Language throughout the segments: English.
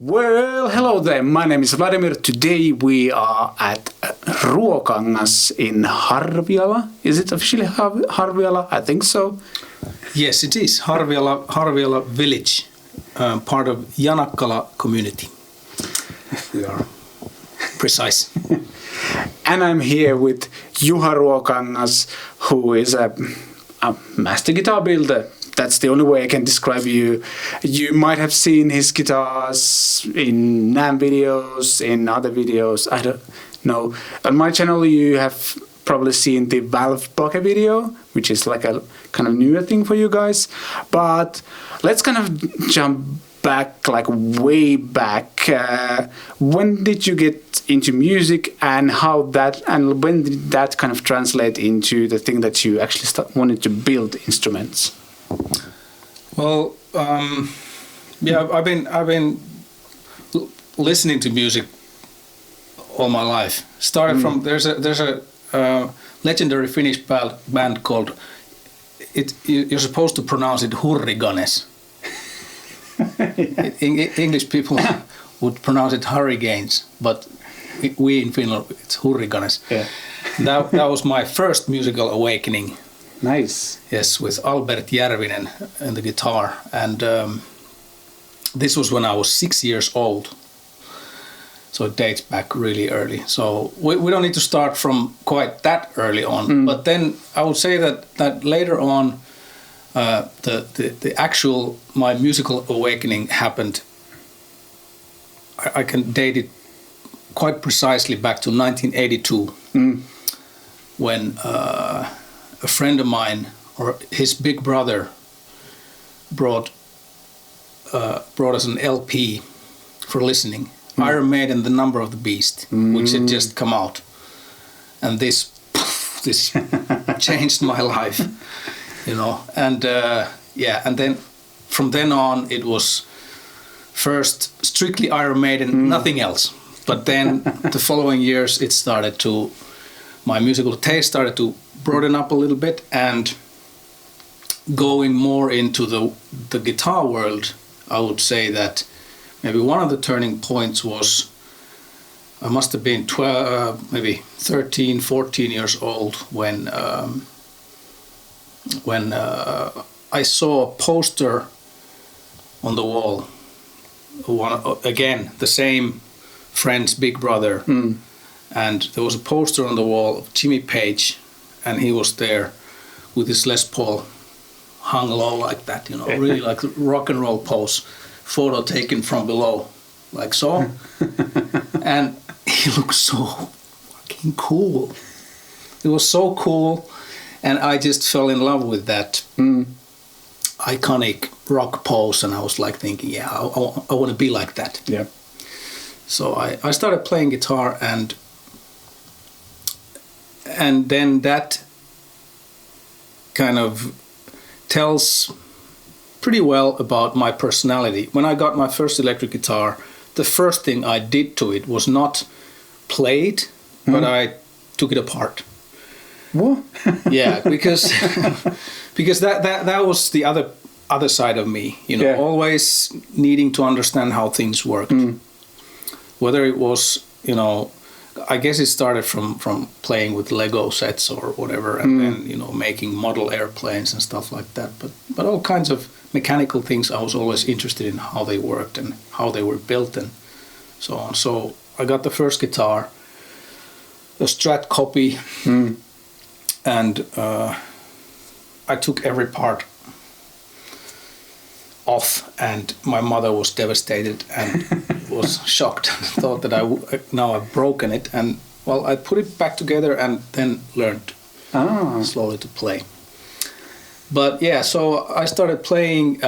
Well, hello there. My name is Vladimir. Today we are at Ruokangas in Harviala. Is it officially Harviala? I think so. Yes, it is. Harviala village, part of Janakkala community. We are precise. And I'm here with Juha Ruokangas, who is a master guitar builder. That's the only way I can describe you. You might have seen his guitars in NAMM videos, in other videos. I don't know. On my channel, you have probably seen the Valve Pocket video, which is like a kind of newer thing for you guys. But let's kind of jump back, like way back. When did you get into music, and when did that kind of translate into the thing that you actually wanted to build instruments? Well, I've been listening to music all my life. Started from there's a legendary Finnish band called you're supposed to pronounce it Hurriganes. English people would pronounce it Hurricanes, but we in Finland it's Hurriganes. Yeah. That was my first musical awakening. Nice. Yes, with Albert Järvinen and the guitar. And this was when I was 6 years old. So it dates back really early. So we don't need to start from quite that early on. But then I would say that later on, the actual, my musical awakening happened. I can date it quite precisely back to 1982, when a friend of mine, or his big brother, brought us an LP for listening. Iron Maiden, The Number of the Beast, which had just come out, and this changed my life, you know. And and then from then on it was first strictly Iron Maiden, nothing else. But then the following years my musical taste started to broaden up a little bit, and going more into the guitar world, I would say that maybe one of the turning points was I must have been maybe 13, 14 years old when I saw a poster on the wall. Again, the same friend's big brother, and there was a poster on the wall of Jimmy Page. And he was there with his Les Paul hung low like that, you know, really like rock and roll pose. Photo taken from below, like so. And he looked so fucking cool. It was so cool. And I just fell in love with that iconic rock pose. And I was like thinking, yeah, I want to be like that. Yeah. So I started playing guitar, and then that kind of tells pretty well about my personality. When I got my first electric guitar, the first thing I did to it was not play it, but I took it apart. What? Yeah, because that was the other side of me, you know, always needing to understand how things worked. Whether it was, you know, I guess it started from playing with Lego sets or whatever, and then, you know, making model airplanes and stuff like that. But all kinds of mechanical things, I was always interested in how they worked and how they were built and so on. So I got the first guitar, a Strat copy, and I took every part off, and my mother was devastated and was shocked, thought that now I've broken it, and well, I put it back together and then learned slowly to play. But yeah, so I started playing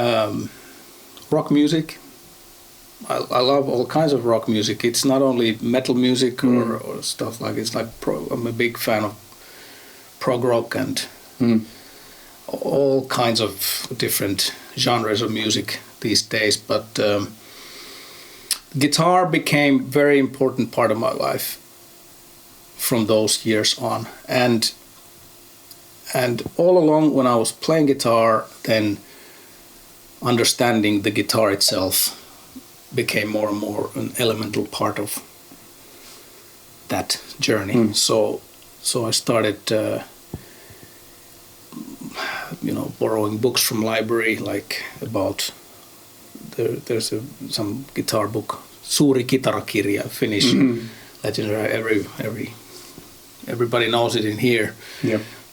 rock music. I love all kinds of rock music. It's not only metal music or stuff like it's like I'm a big fan of prog rock and all kinds of different genres of music these days. But guitar became a very important part of my life from those years on. And all along when I was playing guitar, then understanding the guitar itself became more and more an elemental part of that journey. So I started, borrowing books from library, like about there's some guitar book, Suuri kitarakirja, Finnish, legendary. Everybody knows it in here,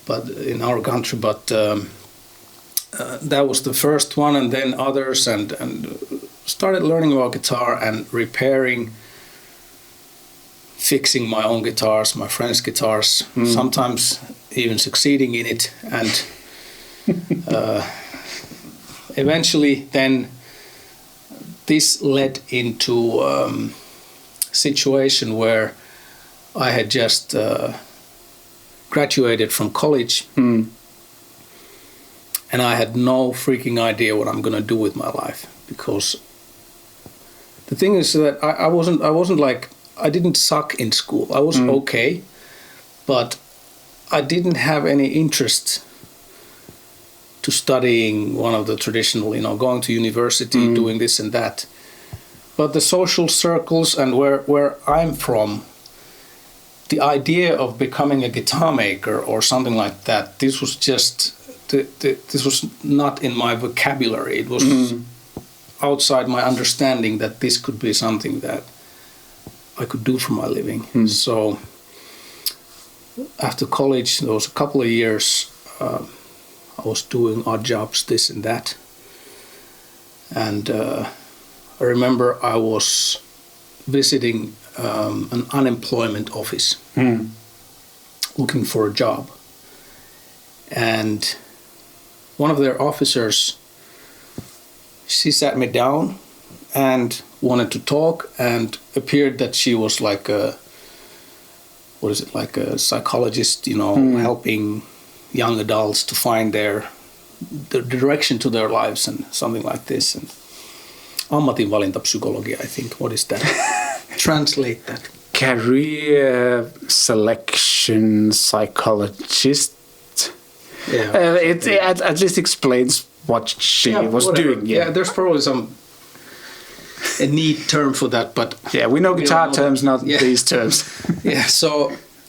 but in our country. But that was the first one, and then others, and started learning about guitar and repairing, fixing my own guitars, my friends' guitars, sometimes even succeeding in it, and eventually then this led into a situation where I had just graduated from college, and I had no freaking idea what I'm gonna do with my life, because the thing is that I wasn't like, I didn't suck in school. I was okay, but I didn't have any interest to studying one of the traditional, going to university, doing this and that. But the social circles and where I'm from, the idea of becoming a guitar maker or something like that, this was just, this was not in my vocabulary. It was outside my understanding that this could be something that I could do for my living. So after college, there was a couple of years, I was doing odd jobs, this and that. And I remember I was visiting an unemployment office, looking for a job. And one of their officers, she sat me down and wanted to talk, and appeared that she was like a psychologist, helping young adults to find the direction to their lives and something like this. And ammatinvalintapsykologia, I think. What is that? Translate that. Career selection psychologist. Yeah. It at least explains what she was doing. Yeah, there's probably a neat term for that, but we know guitar terms, not these terms.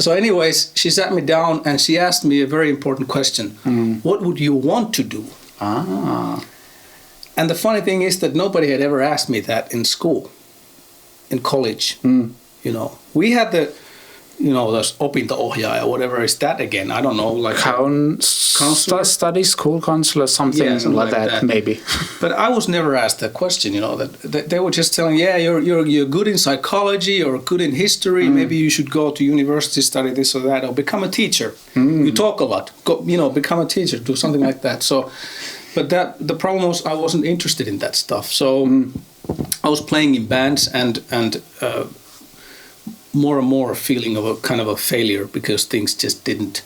So anyways, she sat me down and she asked me a very important question. What would you want to do? And the funny thing is that nobody had ever asked me that in school, in college. We had the, this opinto-ohjaaja, whatever is that again? I don't know, like study school counselor, something like that, maybe. But I was never asked that question. That they were just telling, you're good in psychology or good in history. Maybe you should go to university, study this or that, or become a teacher. You talk a lot. Go, become a teacher, do something like that. So, but the problem was I wasn't interested in that stuff. So I was playing in bands and more and more feeling of a kind of a failure, because things just didn't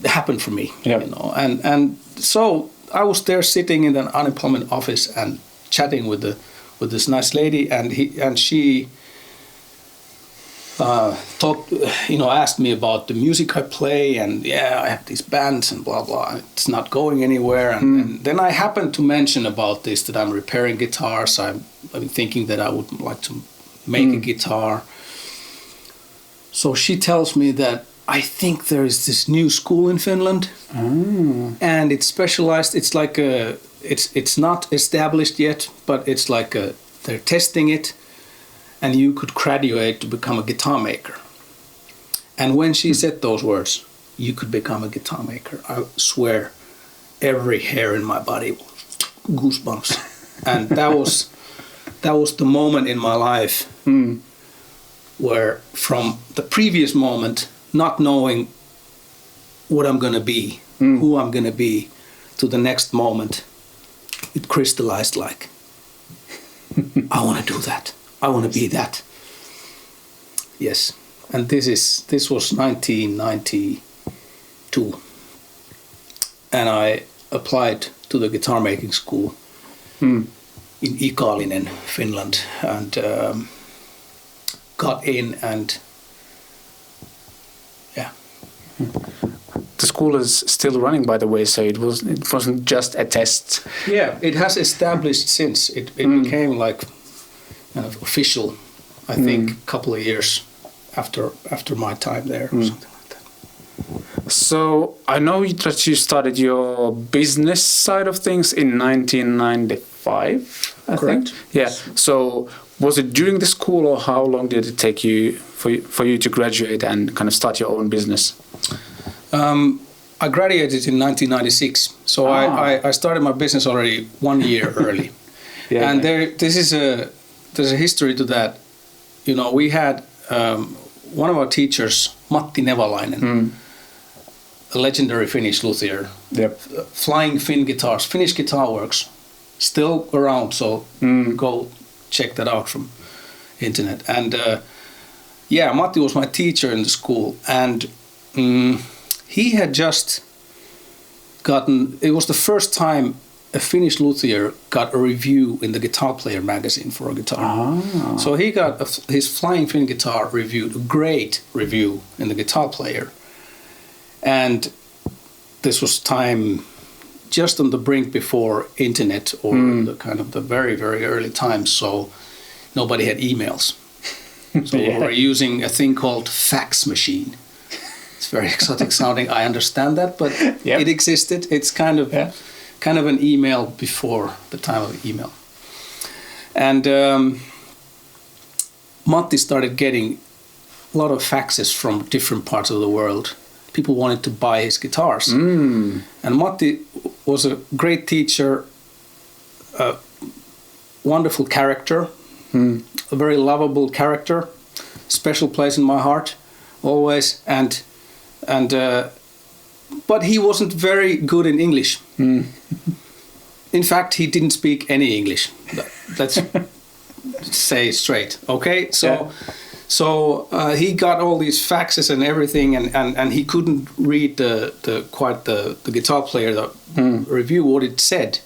happen for me. And so I was there sitting in an unemployment office and chatting with this nice lady, and she asked me about the music I play, and I have these bands and blah blah. It's not going anywhere, and then I happened to mention about this, that I'm repairing guitars. I'm thinking that I would like to make a guitar. So she tells me that I think there is this new school in Finland, and it's specialized. It's like it's not established yet, but it's like they're testing it. And you could graduate to become a guitar maker. And when she said those words, you could become a guitar maker, I swear, every hair in my body, goosebumps. And that was the moment in my life where, from the previous moment, not knowing what I'm going to be, who I'm going to be, to the next moment, it crystallized like, I want to do that. I want to be that. Yes, and this was 1992, and I applied to the guitar making school in Ikalinen, Finland, and got in, and The school is still running, by the way, so it wasn't just a test. Yeah, it has established since. It became like kind of official, I think, a couple of years after my time there or something like that. So I know that you started your business side of things in 1995, I Correct. think. Yeah. So was it during the school, or how long did it take you for you to graduate and kind of start your own business? I graduated in 1996, so I started my business already 1 year early. Yeah, and there's a history to that. You know, we had one of our teachers, Matti Nevalainen, a legendary Finnish luthier, Flying Finn Guitars, Finnish Guitar Works, still around, so go check that out from internet. And Matti was my teacher in the school, and he had just gotten, it was the first time a Finnish luthier got a review in the Guitar Player magazine for a guitar. So he got his Flying Finn guitar reviewed, a great review in the Guitar Player. And this was time just on the brink before internet, or the kind of the very, very early times, so nobody had emails. So we were using a thing called fax machine. It's very exotic sounding, I understand that, but it existed. It's kind of an email before the time of email. And Matti started getting a lot of faxes from different parts of the world. People wanted to buy his guitars. And Matti was a great teacher, a wonderful character, a very lovable character, special place in my heart, always. And but he wasn't very good in English. In fact, he didn't speak any English. Let's say straight, okay? So he got all these faxes and everything, and he couldn't read the Guitar Player review, what it said.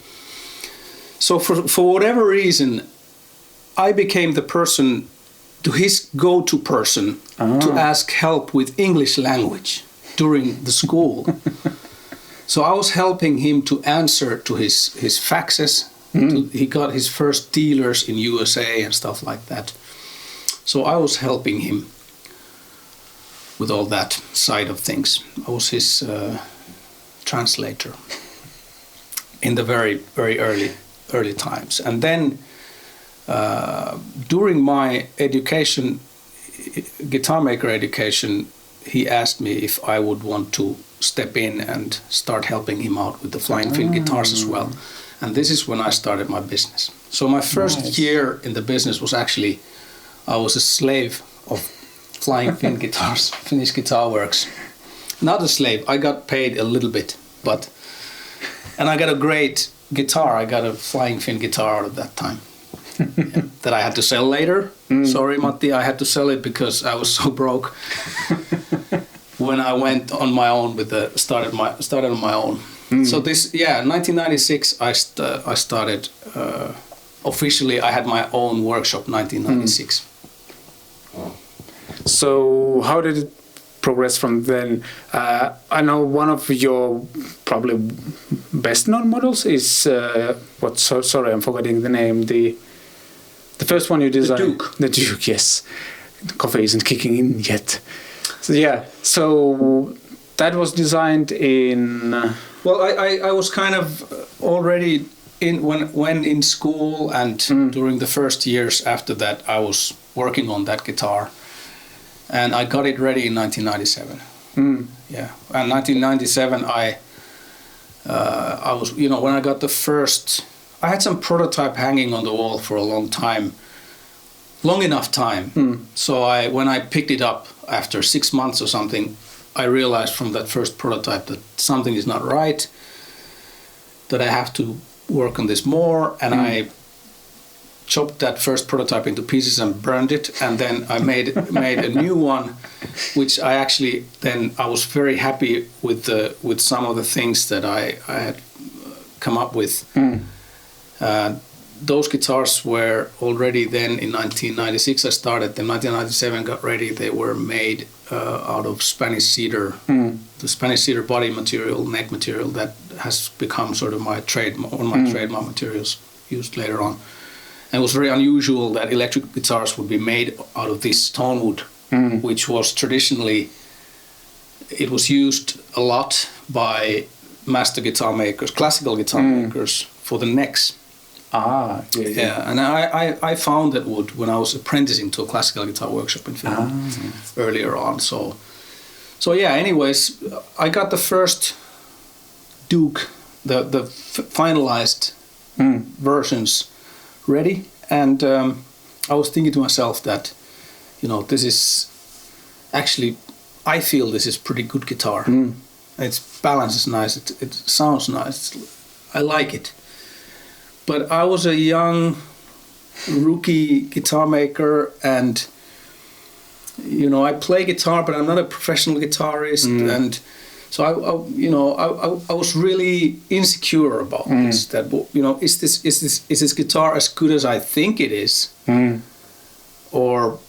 So for whatever reason, I became the person, his go-to person, to ask help with English language during the school. So I was helping him to answer to his faxes. He got his first dealers in USA and stuff like that. So I was helping him with all that side of things. I was his translator in the very, very early times. And then during my education, guitar maker education, he asked me if I would want to step in and start helping him out with the Flying Finn guitars as well. And this is when I started my business. So my first year in the business was actually, I was a slave of Flying Finn Guitars, Finnish Guitar Works. Not a slave, I got paid a little bit, and I got a great guitar. I got a Flying Finn guitar out of that time that I had to sell later. Sorry, Matti, I had to sell it because I was so broke when I went on my own started on my own. So 1996 I started officially. I had my own workshop 1996. So how did it progress from then? I know one of your probably best known models is sorry, I'm forgetting the name. The first one you designed. The Duke. The Duke, yes. The coffee isn't kicking in yet. So that was designed in. Well, I was kind of already when in school, and during the first years after that, I was working on that guitar, and I got it ready in 1997. Yeah, and 1997 I was, when I got the first, I had some prototype hanging on the wall for a long enough time. So when I picked it up after 6 months or something, I realized from that first prototype that something is not right, that I have to work on this more, and I chopped that first prototype into pieces and burned it, and then I made a new one, which I was very happy with some of the things that I had come up with. Those guitars were already then in 1996 I started them, 1997 got ready, they were made out of Spanish cedar, the Spanish cedar body material, neck material that has become sort of my trademark materials used later on. And it was very unusual that electric guitars would be made out of this stone wood, which was traditionally, it was used a lot by master guitar makers, classical guitar makers for the necks. Yeah. And I found that wood when I was apprenticing to a classical guitar workshop in Finland earlier on. So yeah, anyways, I got the first Duke, the finalized versions ready, and I was thinking to myself that, this is actually, I feel this is pretty good guitar. Its balance is nice, it sounds nice, I like it. But I was a young rookie guitar maker, and I play guitar, but I'm not a professional guitarist, and so I was really insecure about this. That is this guitar as good as I think it is, or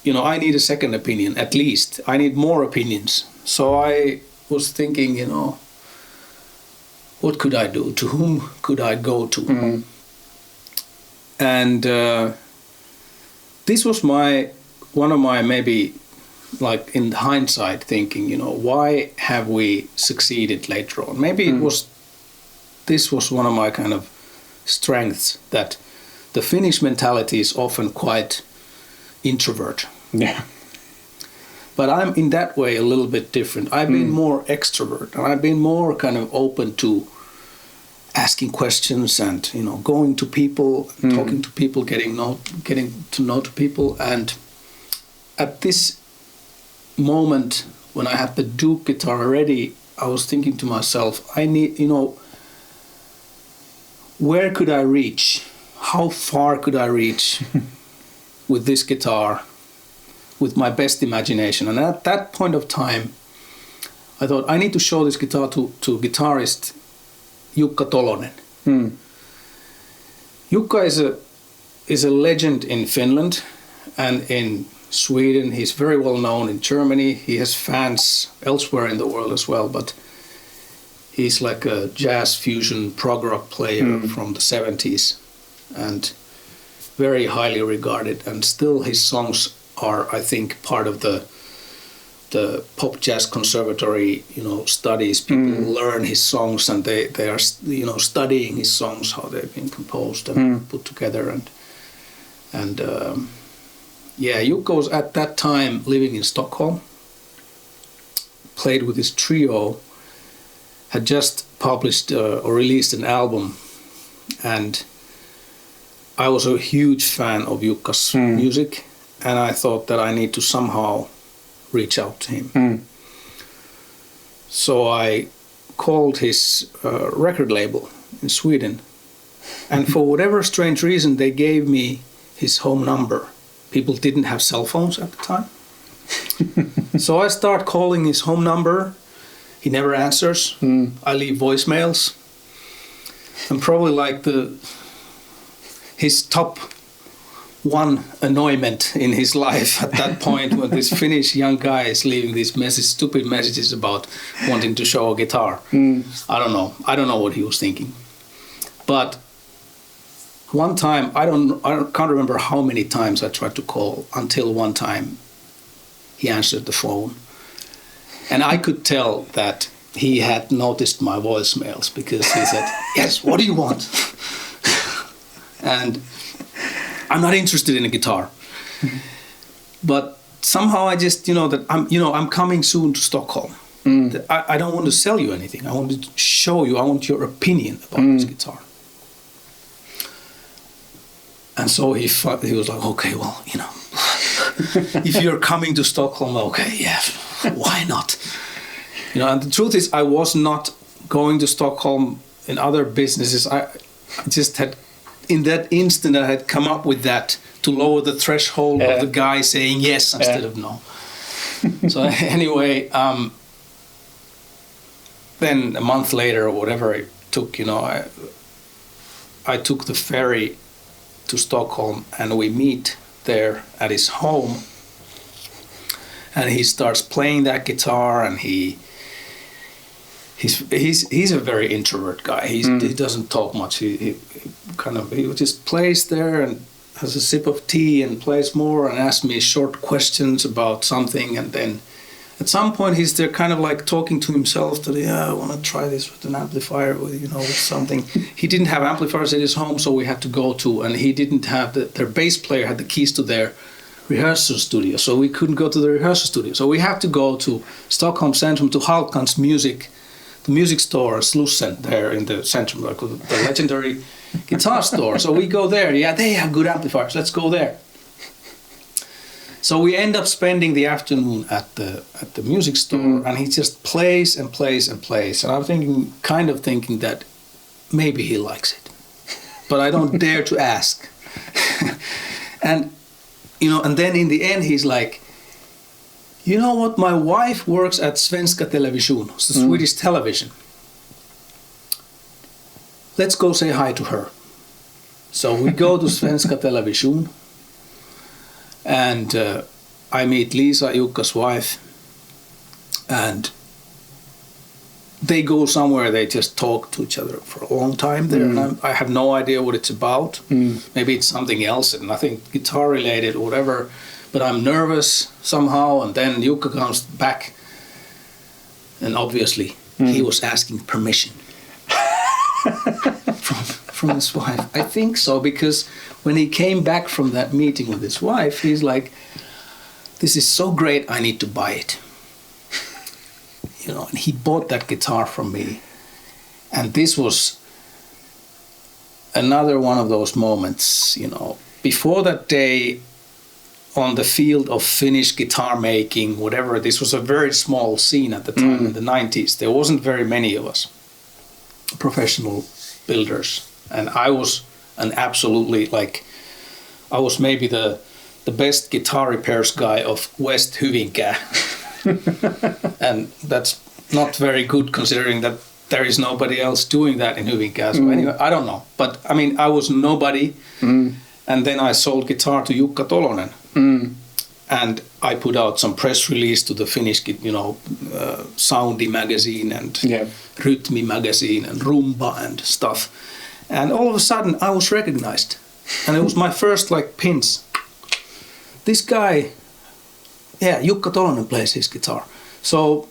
I need a second opinion at least. I need more opinions. So I was thinking, what could I do? To whom could I go to? And this was one of my maybe, like in hindsight, thinking, why have we succeeded later on? Maybe this was one of my kind of strengths, that the Finnish mentality is often quite introvert. Yeah. But I'm in that way a little bit different. I've been more extrovert, and I've been more kind of open to asking questions and going to people, talking to people, getting to know people. And at this moment when I had the Duke guitar ready, I was thinking to myself, I need, where could I reach? How far could I reach with this guitar, with my best imagination? And at that point of time, I thought I need to show this guitar to guitarist Jukka Tolonen. Jukka is a legend in Finland and in Sweden. He's very well known in Germany. He has fans elsewhere in the world as well, but he's like a jazz fusion prog rock player from the 70s and very highly regarded, and still his songs are, I think, part of the pop jazz conservatory, studies. People learn his songs, and they are, studying his songs, how they've been composed and put together. And Jukka was at that time living in Stockholm, played with his trio, had just published or released an album, and I was a huge fan of Jukka's music, and I thought that I need to somehow reach out to him. So I called his record label in Sweden, and for whatever strange reason they gave me his home number. People didn't have cell phones at the time. So I start calling his home number. He never answers. I leave voicemails. And probably like his top one annoyment in his life at that point, when this Finnish young guy is leaving these stupid messages about wanting to show a guitar. I don't know. I don't know what he was thinking. But one time, I can't remember how many times I tried to call, until one time he answered the phone. And I could tell that he had noticed my voicemails, because he said, "Yes, what do you want?" And I'm not interested in a guitar. But somehow I just, that I'm coming soon to Stockholm. I don't want to sell you anything. I want to show you, I want your opinion about this guitar. And so he was like, okay, well, if you're coming to Stockholm, okay, yeah, why not? And the truth is, I was not going to Stockholm in other businesses. I just had, in that instant, I had come up with that to lower the threshold of the guy saying yes instead of no. So anyway, then a month later, or whatever it took, I took the ferry to Stockholm, and we meet there at his home. and he starts playing that guitar, and he's a very introvert guy. He doesn't talk much. He just plays there and has a sip of tea and plays more and asks me short questions about something, and then at some point he's there kind of like talking to himself that, I want to try this with an amplifier, with something. He didn't have amplifiers at his home, so we had to go to, and he didn't have their bass player had the keys to their rehearsal studio, so we couldn't go to the rehearsal studio. So we have to go to Stockholm Centrum to Halkan's the music store, Slussen, there in the Centrum, like the legendary guitar store. So we go there. Yeah, they have good amplifiers. Let's go there. So we end up spending the afternoon at the music store, and he just plays and plays and plays. And I'm kind of thinking that maybe he likes it, but I don't dare to ask. And and then in the end he's like, you know what? My wife works at Svenska Television, the Swedish television. Let's go say hi to her. So we go to Svenska Television, and I meet Lisa, Jukka's wife, and they go somewhere. They just talk to each other for a long time there, and I have no idea what it's about. Maybe it's something else, and nothing guitar related or whatever. But I'm nervous somehow, and then Jukka comes back, and obviously he was asking permission from his wife. I think so, because when he came back from that meeting with his wife, he's like, "This is so great, I need to buy it." And he bought that guitar from me, and this was another one of those moments. Before that day, on the field of Finnish guitar making, whatever, this was a very small scene at the time in the 90s. There wasn't very many of us professional builders, and I was I was maybe the best guitar repairs guy of West Hyvinkää. And that's not very good considering that there is nobody else doing that in Hyvinkää. So anyway, I don't know, but I was nobody. And then I sold guitar to Jukka Tolonen. And I put out some press release to the Finnish, Soundi magazine and Rytmi magazine and Rumba and stuff. And all of a sudden I was recognized. And it was my first pins. This guy, Jukka Tolonen plays his guitar. So,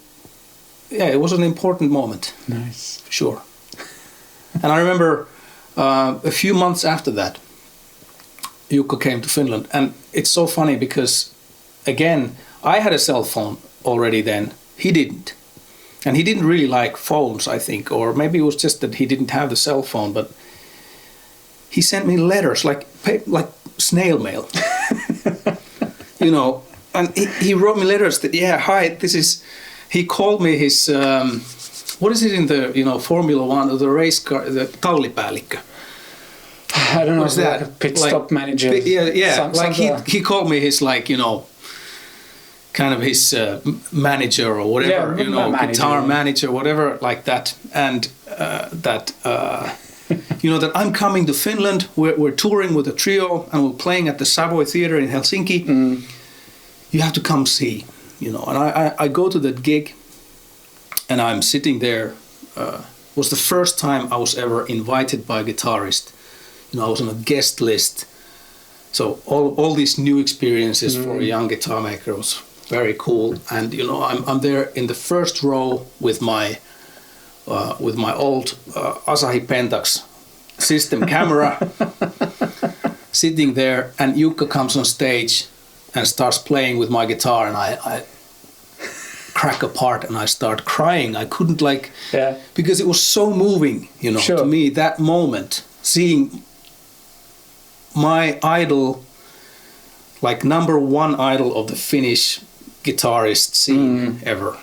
it was an important moment. Nice. For sure. And I remember a few months after that, Jukka came to Finland, and it's so funny because, again, I had a cell phone already then. He didn't. And he didn't really like phones, I think, or maybe it was just that he didn't have the cell phone, but he sent me letters, like snail mail. And he wrote me letters that, hi, he called me his, what is it in the, Formula One, the race car, the tallipäällikkö. I don't know. What's that? Like a pit stop manager. He called me his kind of his manager or whatever, guitar manager, whatever, like that. And that I'm coming to Finland. We're touring with a trio, and we're playing at the Savoy Theatre in Helsinki. You have to come see, And I go to that gig, and I'm sitting there. It was the first time I was ever invited by a guitarist. I was on a guest list. So all these new experiences for a young guitar maker was very cool. And I'm there in the first row with my old Asahi Pentax system camera, sitting there, and Jukka comes on stage and starts playing with my guitar, and I crack apart and I start crying. I couldn't because it was so moving, to me, that moment, seeing my idol, number one idol of the Finnish guitarist scene ever.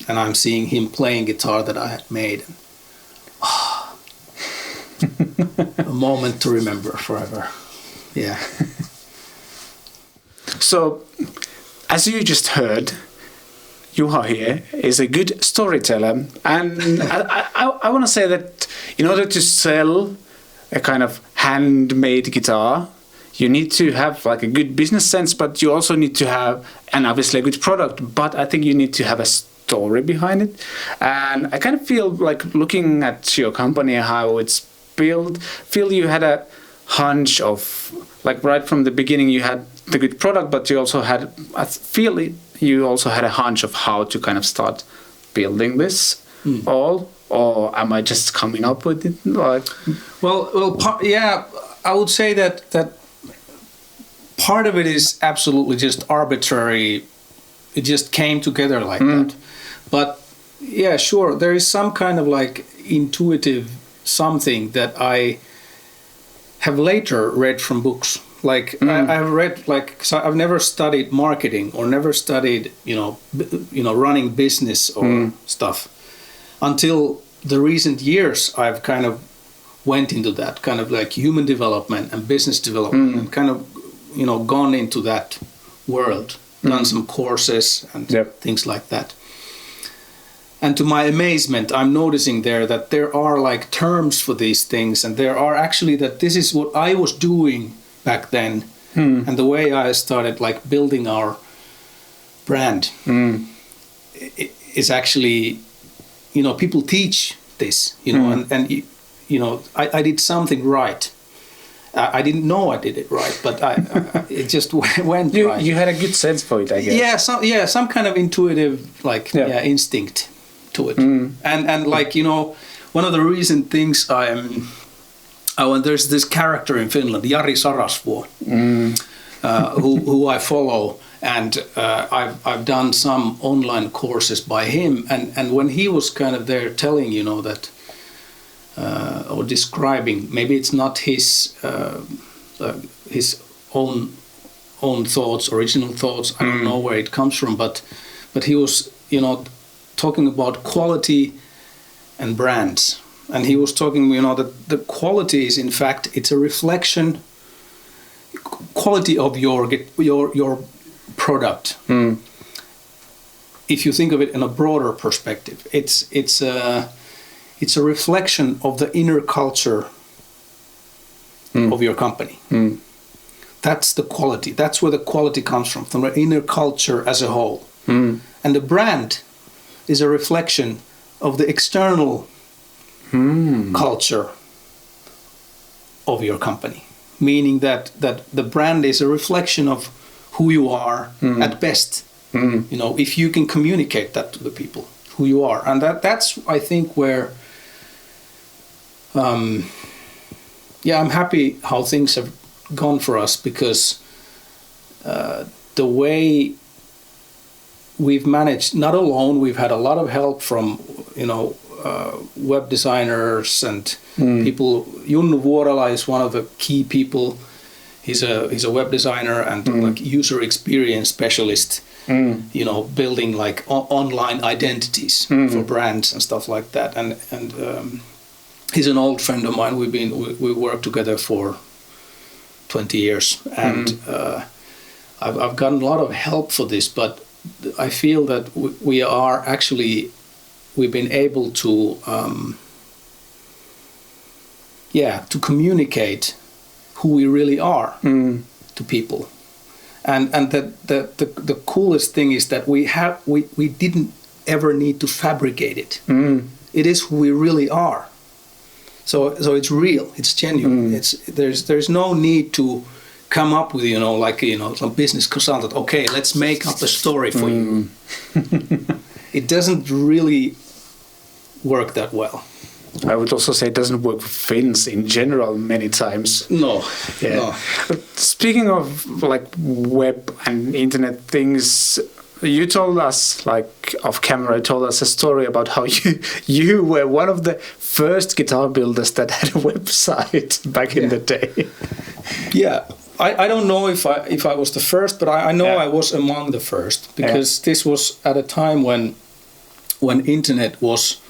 And I'm seeing him playing guitar that I had made. A moment to remember forever. Yeah. So, as you just heard, Juha here is a good storyteller. And I want to say that in order to sell a kind of handmade guitar, you need to have like a good business sense, but you also need to have, and obviously a good product, but I think you need to have a story behind it. And I kind of feel like looking at your company, how it's built, feel you had a hunch of, like right from the beginning you had the good product, but you also had, I feel you also had a hunch of how to kind of start building this all, or am I just coming up with it? Like, yeah, I would say that part of it is absolutely just arbitrary. It just came together like that. But yeah, sure, there is some kind of like intuitive something that I have later read from books. Like I've read, like, so I've never studied marketing or never studied, running business or stuff until the recent years. I've kind of went into that kind of like human development and business development and kind of, gone into that world, done some courses and things like that. And to my amazement, I'm noticing there that there are like terms for these things, and there are actually that this is what I was doing back then, and the way I started like building our brand is actually, people teach this, and I did something right. I didn't know I did it right, but it just went right. You had a good sense for it, I guess. Some kind of intuitive instinct to it, and like one of the recent things there's this character in Finland, Jari Sarasvuo, who I follow, and I've done some online courses by him, and when he was kind of there telling that or describing, maybe it's not his own thoughts, original thoughts, I don't know where it comes from, but he was talking about quality and brands. And he was talking, that the quality is, in fact, it's a reflection, quality of your product. If you think of it in a broader perspective, it's a reflection of the inner culture of your company. That's the quality. That's where the quality comes from the inner culture as a whole. And the brand is a reflection of the external culture of your company, meaning that the brand is a reflection of who you are at best. If you can communicate that to the people, who you are, and that's I think where I'm happy how things have gone for us, because the way we've managed, not alone, we've had a lot of help from web designers and people. Junnu Vuorala is one of the key people. He's a web designer and like user experience specialist. Building like online identities for brands and stuff like that. And he's an old friend of mine. We worked together for 20 years, and I've gotten a lot of help for this. But I feel that we've been able to to communicate who we really are to people, and that the coolest thing is that we didn't ever need to fabricate it. It is who we really are. So it's real, it's genuine. There's no need to come up with some business consultant. Okay, let's make up a story for you. It doesn't really work that well. I would also say it doesn't work for Finns in general many times. No. Yeah. No. Speaking of like web and internet things, you told us, like off camera, you told us a story about how you were one of the first guitar builders that had a website back in the day. Yeah. I don't know if I was the first, but I know I was among the first, because this was at a time when internet was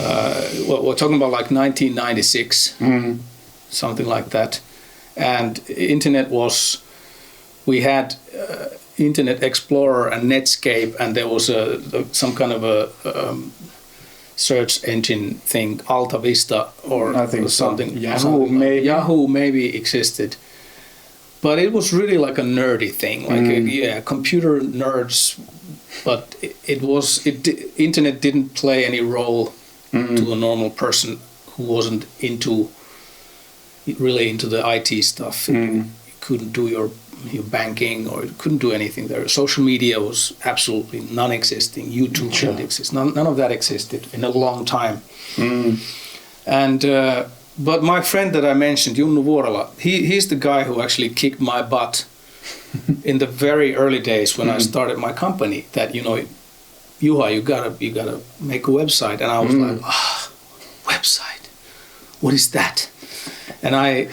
we're talking about like 1996, something like that, and internet was, we had Internet Explorer and Netscape, and there was some kind of a search engine thing, Alta Vista or something. Yahoo maybe existed. but it was really like a nerdy thing, like computer nerds. But internet didn't play any role to a normal person who wasn't really into the IT stuff. You couldn't do your banking, or you couldn't do anything there. Social media was absolutely non-existing. YouTube didn't exist. None of that existed in a long time. And but my friend that I mentioned, Junnu Vuorela, he's the guy who actually kicked my butt in the very early days when I started my company. That, you know, Juha, you gotta make a website. And I was like, website, what is that? And I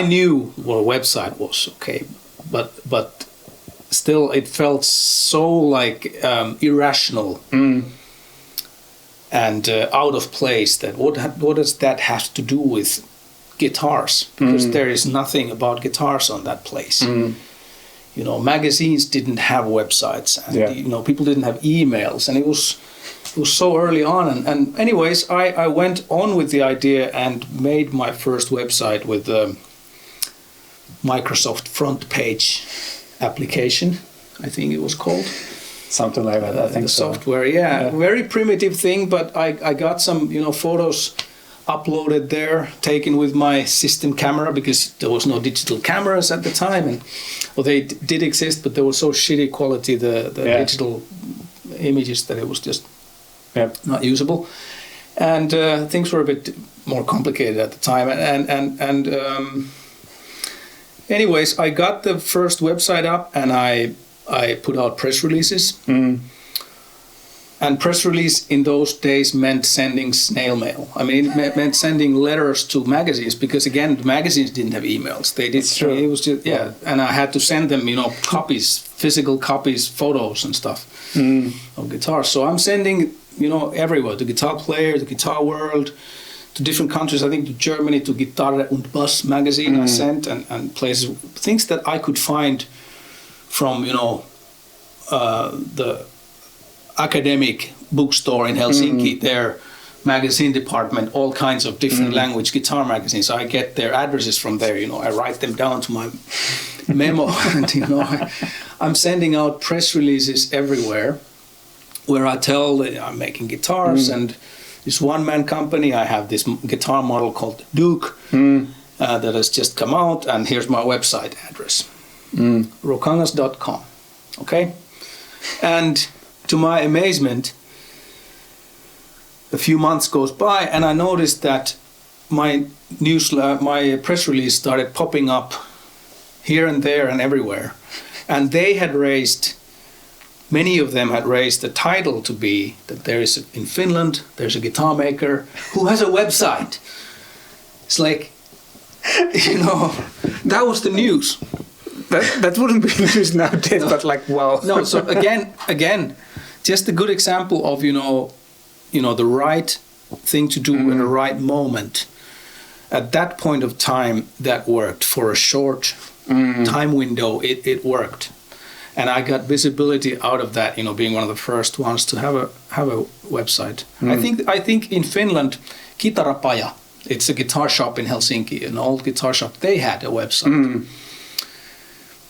knew what a website was, okay, but still it felt so like irrational and out of place. That what does that have to do with guitars? Because there is nothing about guitars on that place. You know, magazines didn't have websites, and you know, people didn't have emails, and it was so early on. And anyways, I went on with the idea and made my first website with Microsoft front page application, I think it was called. Something like that, I think the so. software, very primitive thing, but I got some, you know, photos uploaded there, taken with my system camera, because there was no digital cameras at the time, and they did exist, but they were so shitty quality, the digital images, that it was just not usable. And things were a bit more complicated at the time. And anyways, I got the first website up, and I put out press releases. And press release in those days meant sending snail mail. I mean, it meant sending letters to magazines, because again, the magazines didn't have emails. They did. That's true. It was just, and I had to send them, you know, copies, physical copies, photos and stuff of guitars. So I'm sending, you know, everywhere, to Guitar Player, to Guitar World, to different countries. I think to Germany, to Gitarre und Bass magazine I sent, and places, things that I could find from, you know, the academic bookstore in Helsinki, their magazine department, all kinds of different language guitar magazines. I get their addresses from there, you know, I write them down to my memo, and, you know, I'm sending out press releases everywhere where I tell that I'm making guitars, and this one-man company, I have this guitar model called Duke that has just come out, and here's my website address, ruokangas.com, okay? And to my amazement, a few months goes by, and I noticed that my press release started popping up here and there and everywhere. And they had many of them had raised the title to be that in Finland, there's a guitar maker who has a website. It's like, you know, that was the news. That wouldn't be news nowadays, but like, wow. No, so again, just a good example of, you know, the right thing to do in the right moment. At that point of time, that worked for a short time window. It worked, and I got visibility out of that. You know, being one of the first ones to have a website. I think in Finland, Kitarapaja, it's a guitar shop in Helsinki, an old guitar shop. They had a website,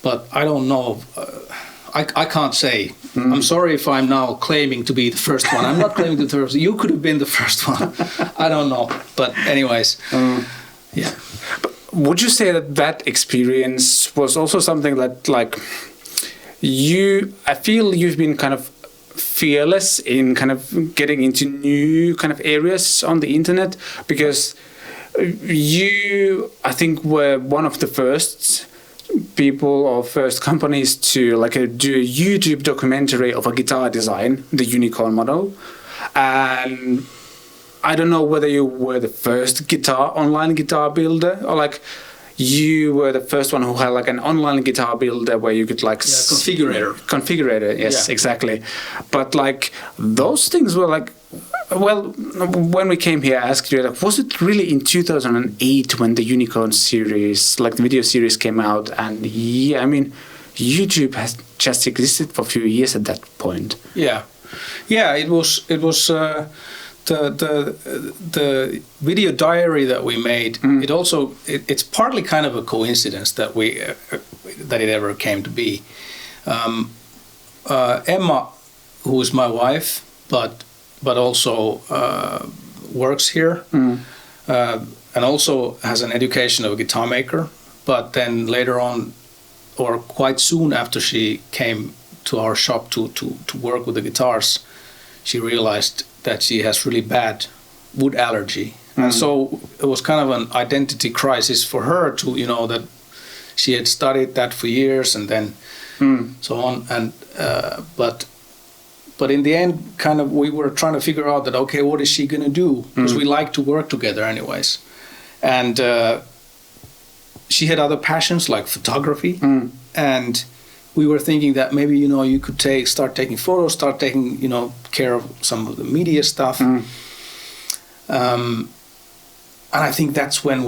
but I don't know. I can't say. I'm sorry if I'm now claiming to be the first one. I'm not claiming to be the first. You could have been the first one. I don't know. But anyways, yeah. But would you say that experience was also something that, like, I feel you've been kind of fearless in kind of getting into new kind of areas on the internet, because you, I think, were one of the first people or first companies to do a YouTube documentary of a guitar design, the Unicorn model. And I don't know whether you were the first online guitar builder, or you were the first one who had an online guitar builder where you could configurator. Yes, exactly. But those things were well, when we came here, I asked you, was it really in 2008 when the Unicorn series, the video series came out? And yeah, I mean, YouTube has just existed for a few years at that point. Yeah, it was the video diary that we made, it's partly kind of a coincidence that that it ever came to be. Emma, who is my wife, but also works here, and also has an education of a guitar maker. But then later on, or quite soon after she came to our shop to work with the guitars, she realized that she has really bad wood allergy. And so it was kind of an identity crisis for her to, that she had studied that for years and then so on. And but in the end, kind of we were trying to figure out that, okay, what is she going to do? Because we like to work together anyways. And she had other passions like photography. And we were thinking that maybe, you could start taking photos, start taking, care of some of the media stuff. And I think that's when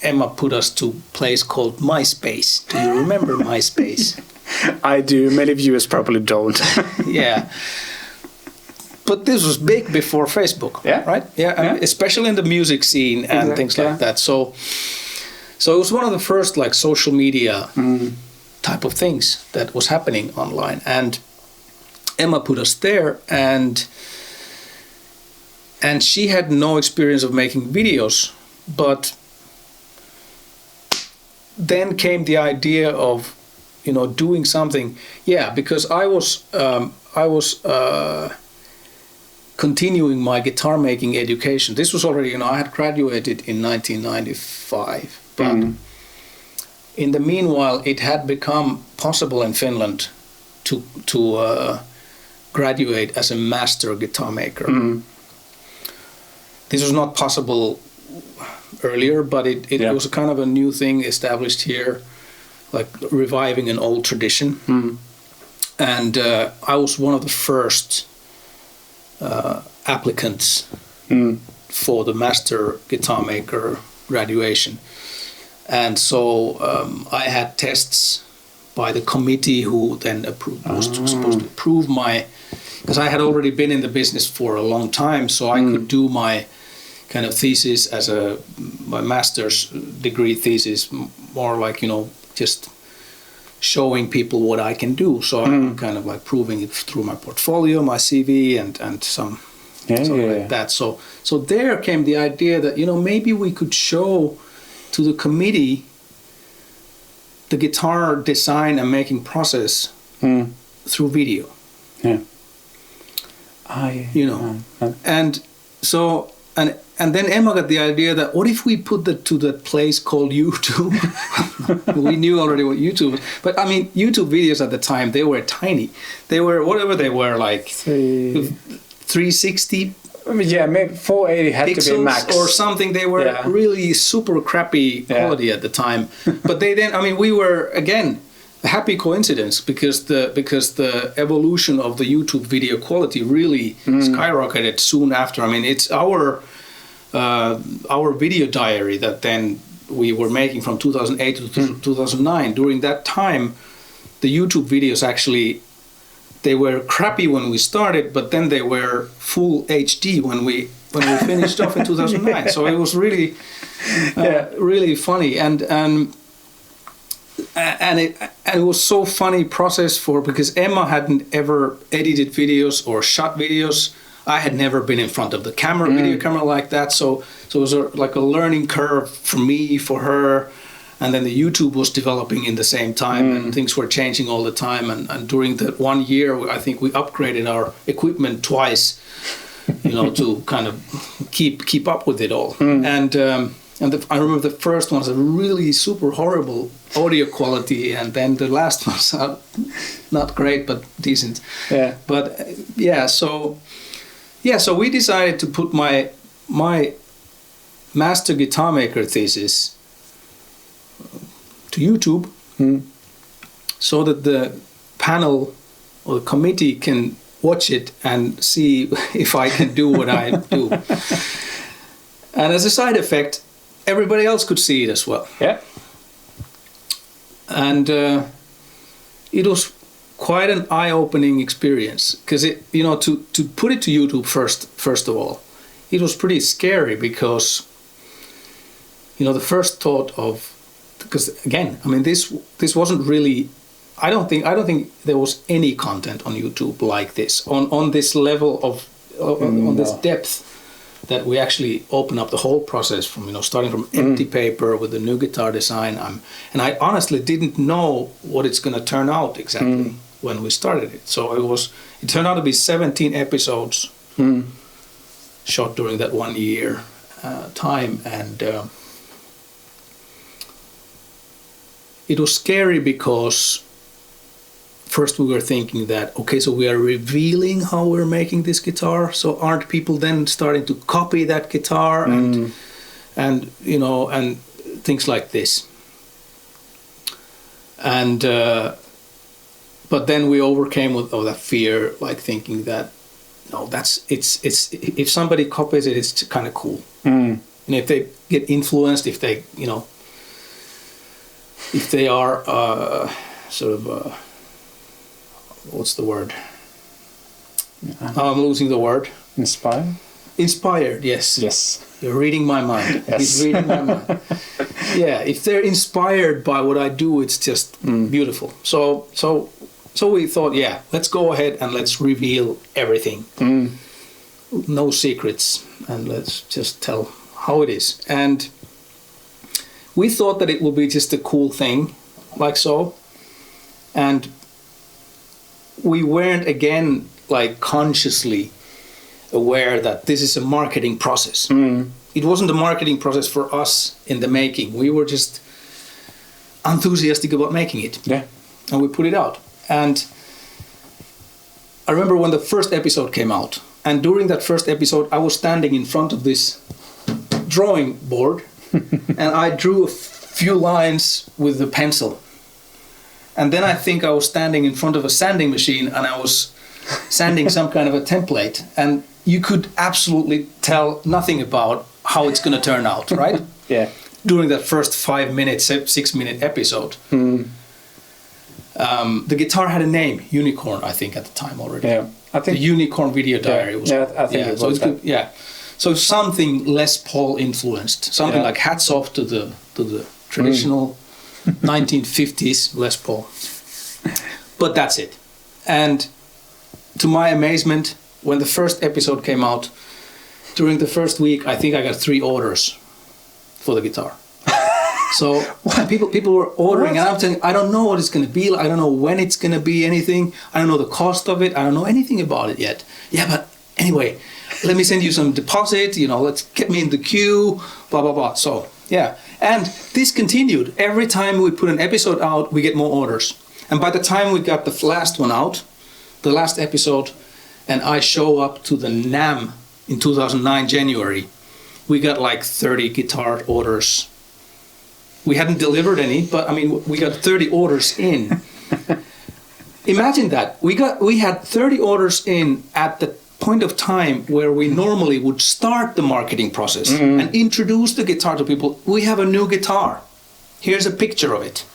Emma put us to a place called MySpace. Do you remember MySpace? I do. Many viewers probably don't. Yeah. But this was big before Facebook, right? Yeah, especially in the music scene and things like that. So it was one of the first like social media type of things that was happening online. And Emma put us there, and she had no experience of making videos, but then came the idea of doing something. Yeah, because I was continuing my guitar making education. This was already, I had graduated in 1995, but in the meanwhile, it had become possible in Finland to graduate as a master guitar maker. This was not possible earlier, but it was a kind of a new thing established here, like reviving an old tradition. And I was one of the first applicants for the master guitar maker graduation. And so I had tests by the committee who then was supposed to approve because I had already been in the business for a long time, so I could do my kind of thesis as my master's degree thesis, more like, just showing people what I can do. So I'm kind of like proving it through my portfolio, my CV, and something like that. So there came the idea that, maybe we could show to the committee the guitar design and making process through video. Yeah. And so and then Emma got the idea that what if we put that to that place called YouTube? We knew already what YouTube was. But I mean, YouTube videos at the time, they were tiny. They were whatever they were, like 360. Maybe 480 had to be max or something. They were really super crappy quality at the time. But we were again a happy coincidence because the evolution of the YouTube video quality really skyrocketed soon after. I mean, it's our video diary that then we were making from 2008 to 2009. During that time, the YouTube videos actually, they were crappy when we started, but then they were full HD when we finished off in 2009. So it was really really funny, and it was so funny process because Emma hadn't ever edited videos or shot videos. I had never been in front of the camera, video camera like that. So it was like a learning curve for me, for her. And then the YouTube was developing in the same time, and things were changing all the time. And during that 1 year, I think we upgraded our equipment twice, to kind of keep up with it all. And I remember the first one was a really super horrible audio quality, and then the last one's not great but decent. Yeah. But so we decided to put my master guitar maker thesis to YouTube, so that the panel or the committee can watch it and see if I can do what I do. And as a side effect, everybody else could see it as well. Yeah. And it was quite an eye-opening experience because to put it to YouTube first of all, it was pretty scary because the first thought of, because again, I mean this wasn't really, I don't think there was any content on YouTube like this on this level of on this depth that we actually open up the whole process from starting from empty paper with the new guitar design. And I honestly didn't know what it's going to turn out exactly when we started it. So it turned out to be 17 episodes shot during that 1 year time, and it was scary because first we were thinking that, okay, so we are revealing how we're making this guitar, so aren't people then starting to copy that guitar and things like this. And but then we overcame with that fear, like thinking that no, it's if somebody copies it, it's kind of cool. And if they get influenced, if they are sort of what's the word? I'm losing the word. Inspired, yes. Yes. You're reading my mind. Yes. He's reading my mind. Yeah, if they're inspired by what I do, it's just beautiful. So we thought, yeah, let's go ahead and let's reveal everything. No secrets, and let's just tell how it is. And we thought that it would be just a cool thing, like so. And we weren't, again, like consciously aware that this is a marketing process. It wasn't a marketing process for us in the making. We were just enthusiastic about making it. Yeah. And we put it out. And I remember when the first episode came out, and during that first episode, I was standing in front of this drawing board, and I drew a few lines with the pencil. And then I think I was standing in front of a sanding machine, and I was sanding some kind of a template, and you could absolutely tell nothing about how it's going to turn out, right? Yeah. During that first 5 minute, 6 minute episode. The guitar had a name, Unicorn, I think, at the time already. Yeah, I think the Unicorn Video Diary was. Yeah, I think it was. So something Les Paul influenced, something like hats off to the traditional 1950s Les Paul. But that's it. And to my amazement, when the first episode came out, during the first week, I think I got 3 orders for the guitar. So people were ordering, and I'm saying, I don't know what it's going to be like. I don't know when it's going to be anything. I don't know the cost of it. I don't know anything about it yet. Yeah, but anyway, let me send you some deposit. Let's get me in the queue. Blah blah blah. So yeah, and this continued. Every time we put an episode out, we get more orders. And by the time we got the last one out, the last episode, and I show up to the NAMM in 2009 January, we got like 30 guitar orders. We hadn't delivered any, but I mean, we got 30 orders in. Imagine that. We had 30 orders in at the point of time where we normally would start the marketing process and introduce the guitar to people. We have a new guitar. Here's a picture of it.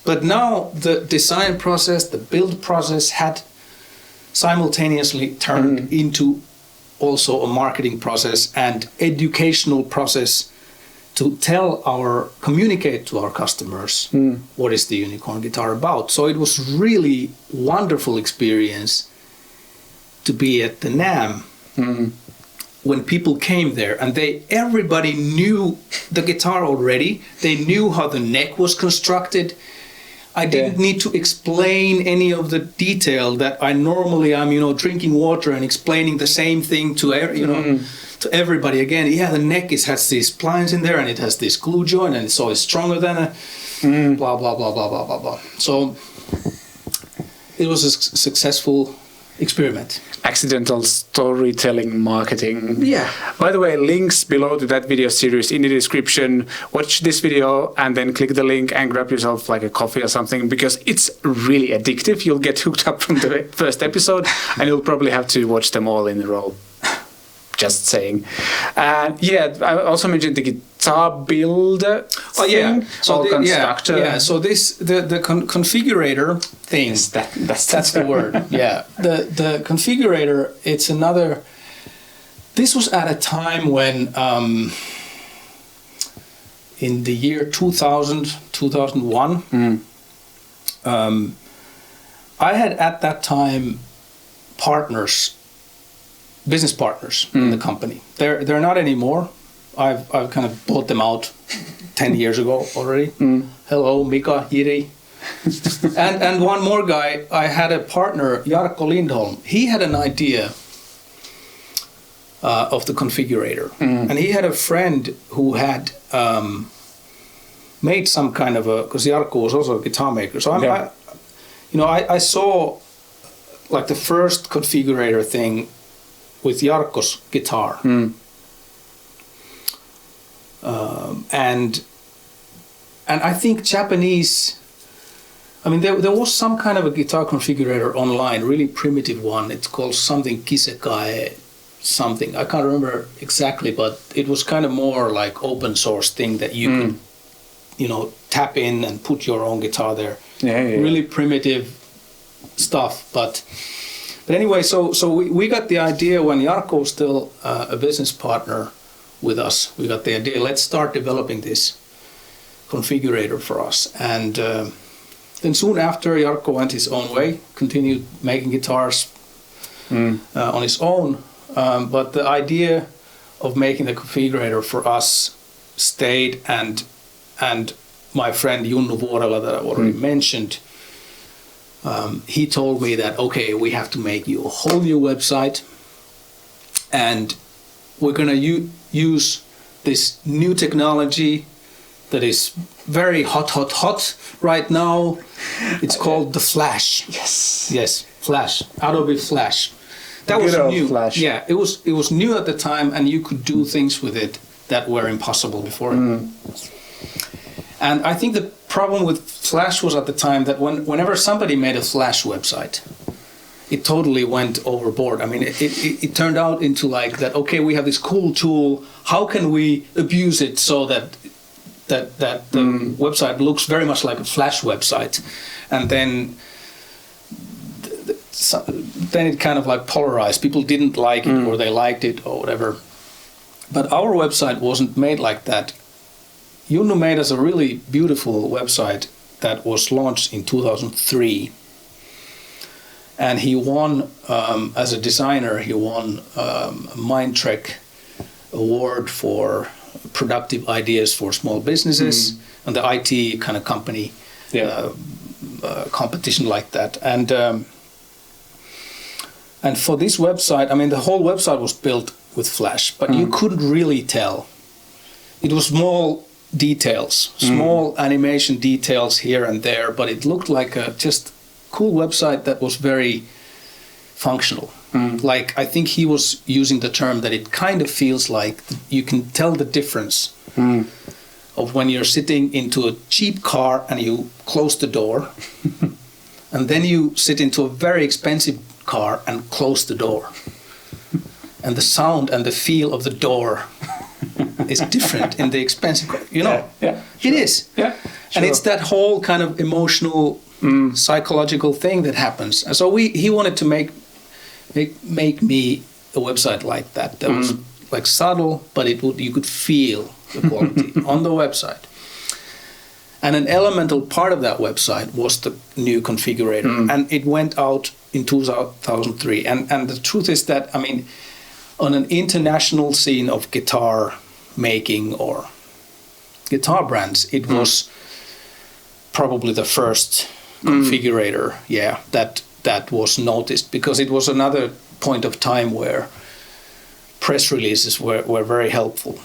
But now the design process, the build process had simultaneously turned into also a marketing process and educational process to communicate to our customers what is the Unicorn guitar about. So it was really wonderful experience to be at the NAMM when people came there, and everybody knew the guitar already. They knew how the neck was constructed. I didn't need to explain any of the detail that I normally am, drinking water and explaining the same thing to to everybody again. Yeah, the neck has these splines in there, and it has this glue joint, and it's always stronger than a blah blah blah blah blah blah blah. So it was a successful experiment. Accidental storytelling marketing. Yeah. By the way, links below to that video series in the description. Watch this video and then click the link and grab yourself like a coffee or something, because it's really addictive. You'll get hooked up from the first episode, and you'll probably have to watch them all in a row Just saying. Yeah, I also mentioned the guitar builder. Oh yeah, so constructor. Yeah. So the configurator thing. Yes, that's the word. Yeah, the configurator. It's another. This was at a time when, in the year 2000, 2001, I had at that time business partners in the company. They're not anymore. I've kind of bought them out 10 years ago already. Hello, Mika, Jiri. and one more guy, I had a partner, Jarkko Lindholm. He had an idea of the configurator. And he had a friend who had made some kind of because Jarkko was also a guitar maker. So I saw like the first configurator thing with Jarkko's guitar. And I think Japanese, I mean, there was some kind of a guitar configurator online, really primitive one. It's called something Kisekai something. I can't remember exactly, but it was kind of more like open source thing that you could, tap in and put your own guitar there. Really primitive stuff, but anyway, so we got the idea when Jarkko was still a business partner with us. We got the idea, let's start developing this configurator for us. And then soon after, Jarkko went his own way, continued making guitars on his own. But the idea of making the configurator for us stayed, and my friend Junnu Vuorela that I already mentioned, he told me that, okay, we have to make you a whole new website, and we're going to use this new technology that is very hot right now. It's called the Flash. Yes, Flash, Adobe Flash. That was new. Flash. Yeah, it was new at the time, and you could do things with it that were impossible before. And I think the problem with Flash was at the time that whenever somebody made a Flash website, it totally went overboard. I mean, it turned out into like that, okay, we have this cool tool, how can we abuse it so that the website looks very much like a Flash website? And then it kind of like polarized. People didn't like it, or they liked it, or whatever. But our website wasn't made like that. Junnu made us a really beautiful website that was launched in 2003. And he won, as a designer, he won a Mindtrek award for productive ideas for small businesses, and the IT kind of company competition like that. And for this website, I mean, the whole website was built with Flash, but you couldn't really tell. It was small details, small animation details here and there, but it looked like a just cool website that was very functional. Like, I think he was using the term that it kind of feels like you can tell the difference of when you're sitting into a cheap car and you close the door, and then you sit into a very expensive car and close the door. And the sound and the feel of the door is different in the expensive car. Sure. It is. Yeah, sure. And it's that whole kind of emotional, psychological thing that happens. And so he wanted to make me a website like that. That was like subtle, but you could feel the quality on the website. And an elemental part of that website was the new configurator, and it went out in 2003. And the truth is that, I mean, on an international scene of guitar making or guitar brands, it was probably the first configurator, that was noticed, because it was another point of time where press releases were very helpful.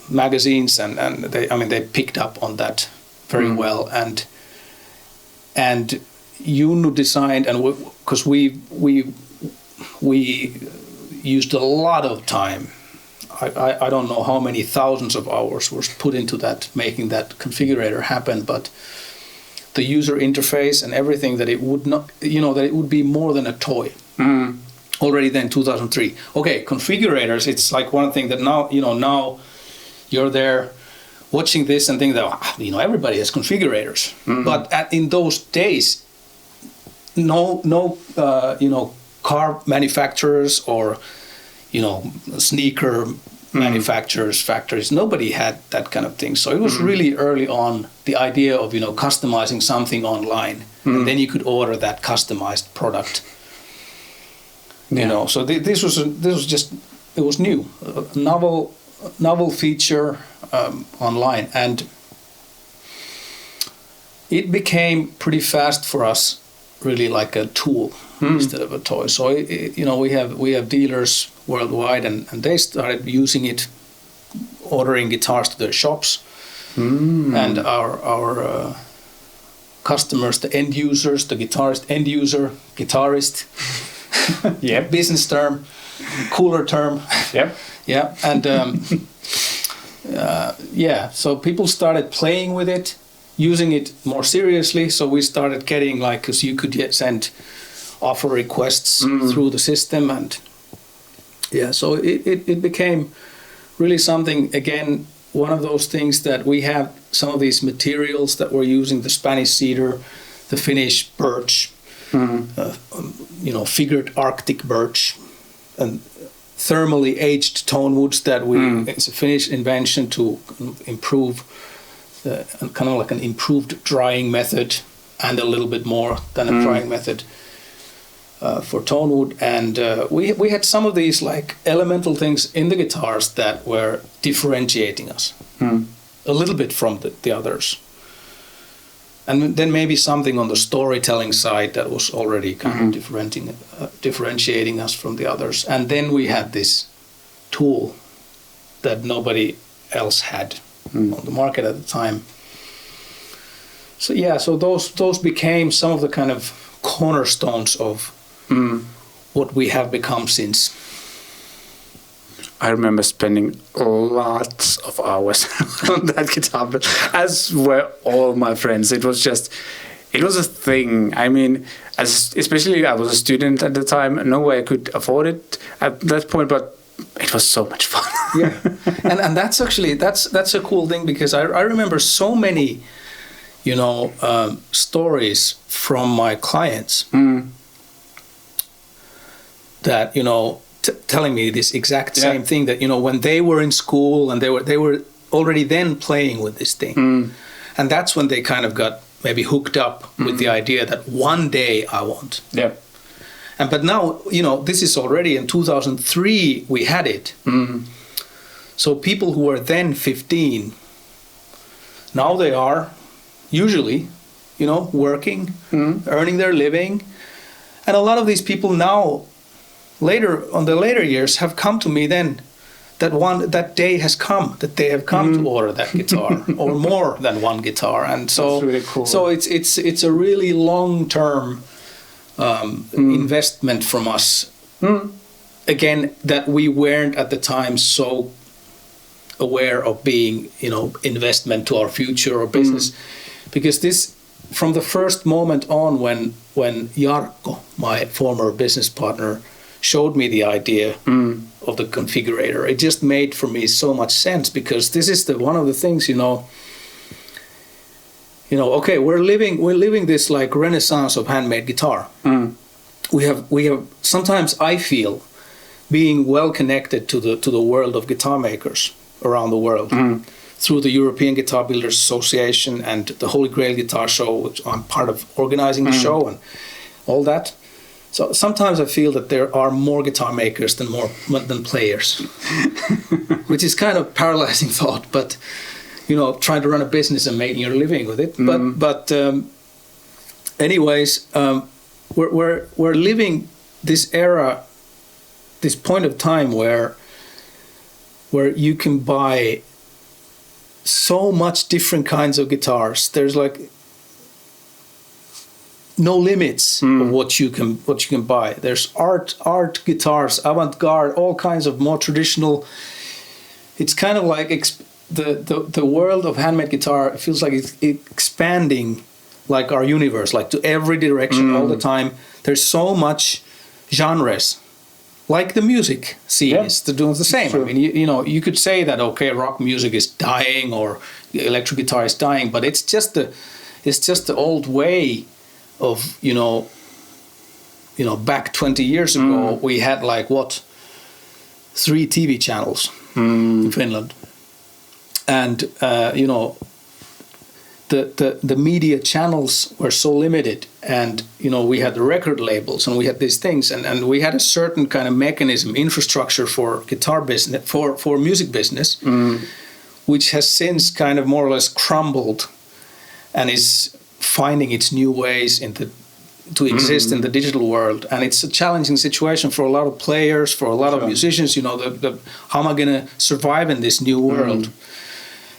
Magazines and they picked up on that very well, and Junnu designed, and because we used a lot of time. I don't know how many thousands of hours was put into that, making that configurator happen, but the user interface and everything, that it would not, that it would be more than a toy. already then 2003. Okay, configurators. It's like one thing that now now you're there watching this and think that everybody has configurators. But in those days, no car manufacturers or sneaker manufacturers, factories, nobody had that kind of thing. So it was really early on the idea of customizing something online, and then you could order that customized product. So this was just, it was new, a novel feature online, and it became pretty fast for us, really like a tool instead of a toy. So we have dealers worldwide, and they started using it, ordering guitars to their shops, and our customers, the end users, the guitarist, Yep. business term, cooler term. Yep. Yeah, and so people started playing with it, using it more seriously. So we started getting because you could send offer requests through the system, and so it became really something. Again, one of those things that we have some of these materials that we're using: the Spanish cedar, the Finnish birch, figured Arctic birch, and thermally aged tone woods that it's a Finnish invention to improve kind of like an improved drying method, and a little bit more than a drying method for tone wood. And we had some of these elemental things in the guitars that were differentiating us a little bit from the others. And then maybe something on the storytelling side that was already kind of differentiating us from the others. And then we had this tool that nobody else had on the market at the time. So those became some of the kind of cornerstones of what we have become since. I remember spending lots of hours on that guitar, as were all my friends. It was a thing. I mean, especially I was a student at the time. No way I could afford it at that point, but it was so much fun. Yeah, and that's actually that's a cool thing, because I remember so many, stories from my clients that telling me this exact same thing, that when they were in school and they were already then playing with this thing, and that's when they kind of got maybe hooked up with the idea that one day I want. Yeah. But now this is already in 2003 we had it. So people who were then 15, now they are usually working, earning their living, and a lot of these people now later years have come to me then that day has come, that they have come to order that guitar or more than one guitar. And so that's really cool. So it's a really long-term investment from us, again, that we weren't at the time so aware of being investment to our future or business, because this, from the first moment on, when Jarkko, my former business partner, showed me the idea of the configurator, it just made for me so much sense, because this is one of the things, okay, we're living this renaissance of handmade guitar. We have sometimes, I feel, being well connected to the world of guitar makers around the world through the European Guitar Builders Association and the Holy Grail Guitar Show, which I'm part of organizing the show and all that. So sometimes I feel that there are more guitar makers than players, which is kind of paralyzing thought. But trying to run a business and making your living with it. But anyways, we're living this era, this point of time where you can buy so much different kinds of guitars. There's no limits of what you can buy. There's art guitars, avant-garde, all kinds of more traditional. It's kind of like the world of handmade guitar feels like it's expanding, like our universe, like to every direction all the time. There's so much genres like the music scene Yeah. is doing the same. True. I mean, you know, you could say that okay, rock music is dying or electric guitar is dying, but it's just the old way of back 20 years ago we had like 3 TV channels in Finland, and the media channels were so limited, and we had the record labels and we had these things, and we had a certain kind of mechanism, infrastructure for guitar business, for music business, which has since kind of more or less crumbled and is finding its new ways to exist in the digital world. And it's a challenging situation for a lot of players, for a lot of musicians. How am I going to survive in this new world?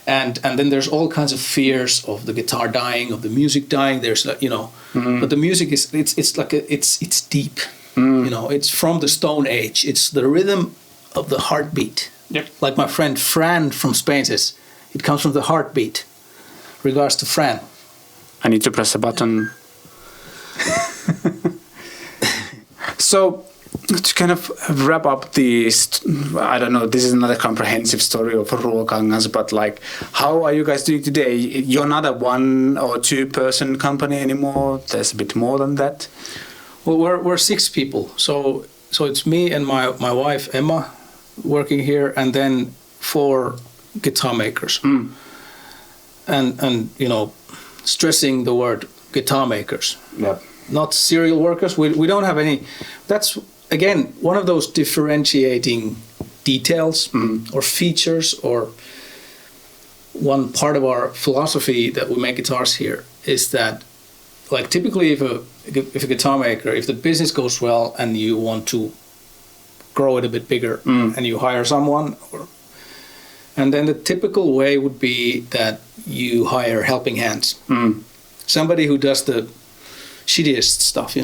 And then there's all kinds of fears of the guitar dying, of the music dying. There's but the music it's deep. It's from the Stone Age. It's the rhythm of the heartbeat. Yep. Like my friend Fran from Spain says, it comes from the heartbeat. Regards to Fran. I need to press a button. So, to kind of wrap up this, I don't know, this is not a comprehensive story of Ruokangas, but like, how are you guys doing today? You're not a 1 or 2 person company anymore. There's a bit more than that. Well, we're 6 people. So it's me and my wife Emma working here, and then 4 guitar makers. And stressing the word guitar makers. Yeah. Not serial workers. We don't have any. That's again one of those differentiating details or features, or one part of our philosophy that we make guitars here is that, like, typically if a guitar maker, if the business goes well and you want to grow it a bit bigger and you hire someone, and then the typical way would be that you hire helping hands, somebody who does the shittiest stuff,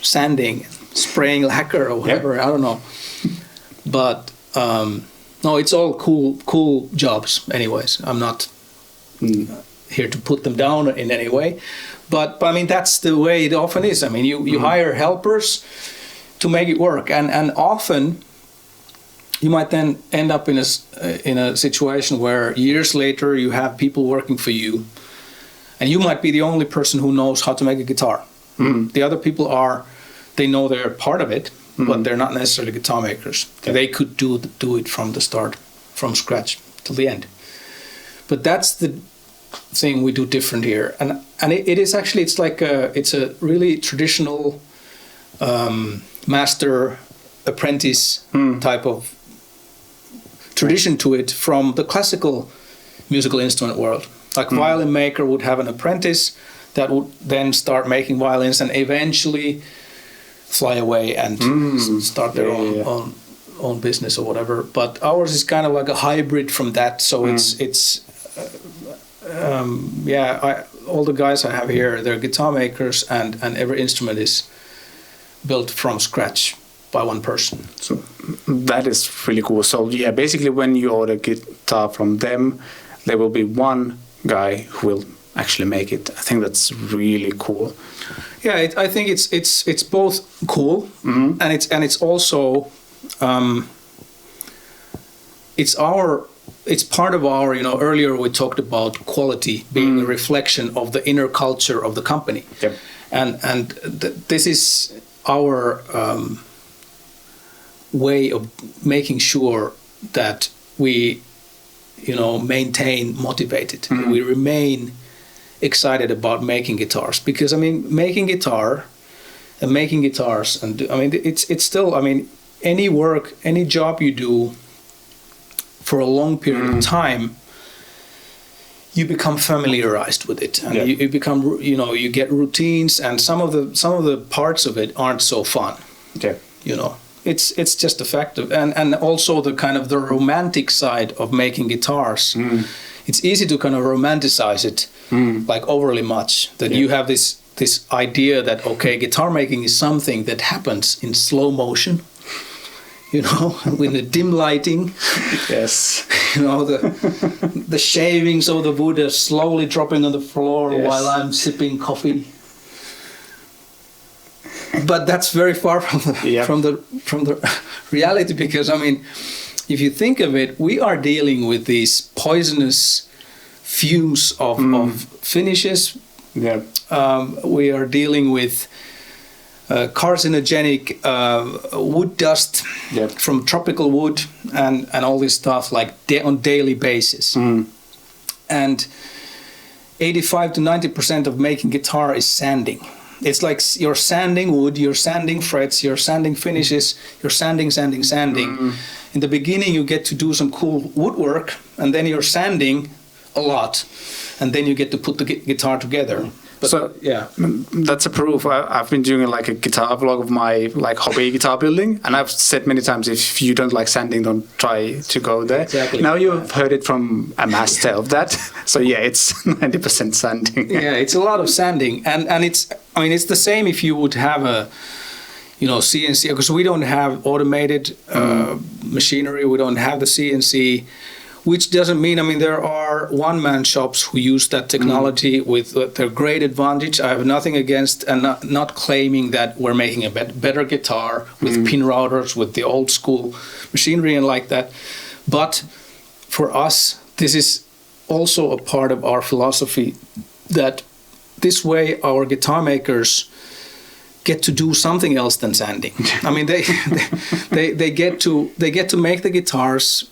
sanding, spraying lacquer or whatever. I don't know, but no, it's all cool jobs. Anyways, I'm not here to put them down in any way, but I mean that's the way it often is. I mean, you hire helpers to make it work, and often you might then end up in a situation where years later you have people working for you, and you might be the only person who knows how to make a guitar. The other people they know they're part of it, but they're not necessarily guitar makers. Yeah. They could do it from the start, from scratch till the end. But that's the thing we do different here, and it is actually it's a really traditional master apprentice type of tradition to it from the classical musical instrument world. Like violin maker would have an apprentice that would then start making violins and eventually fly away and start their own business or whatever. But ours is kind of like a hybrid from that. So all the guys I have here, they're guitar makers, and every instrument is built from scratch by one person. So that is really cool. So yeah, basically when you order guitar from them, there will be one guy who will actually make it. I think that's really cool. Yeah, I think it's both cool and it's also it's part of our, earlier we talked about quality being a reflection of the inner culture of the company. Yep. And this is our way of making sure that we maintain motivated. We remain excited about making guitars, because I mean making guitars, and I mean it's still, I mean, any job you do for a long period of time, you become familiarized with it, and you become, you get routines, and some of the parts of it aren't so fun. Okay. It's just a fact of, and also the kind of the romantic side of making guitars. It's easy to kind of romanticize it like overly much, that you have this idea that, okay, guitar making is something that happens in slow motion, with the dim lighting. Yes. The shavings of the wood are slowly dropping on the floor while I'm sipping coffee. But that's very far from the reality, because I mean, if you think of it, we are dealing with these poisonous fumes of finishes. Yeah. We are dealing with carcinogenic wood dust from tropical wood and all this stuff, like on daily basis. And 85 to 90% of making guitar is sanding. It's like you're sanding wood, you're sanding frets, you're sanding finishes, you're sanding. In the beginning, you get to do some cool woodwork, and then you're sanding a lot, and then you get to put the guitar together. But, so yeah, that's a proof. I've been doing like a guitar vlog of my like hobby guitar building, and I've said many times, if you don't like sanding, don't try to go there. Exactly. Now you've heard it from a master of that. So yeah, it's 90% sanding. Yeah, it's a lot of sanding, and it's, I mean, it's the same if you would have a, you know, CNC, because we don't have automated machinery. We don't have the CNC. Which doesn't mean, I mean, there are one-man shops who use that technology with their great advantage. I have nothing against, and not claiming that we're making a better guitar with pin routers, with the old school machinery and like that. But for us, this is also a part of our philosophy, that this way our guitar makers get to do something else than sanding. I mean, they get to make the guitars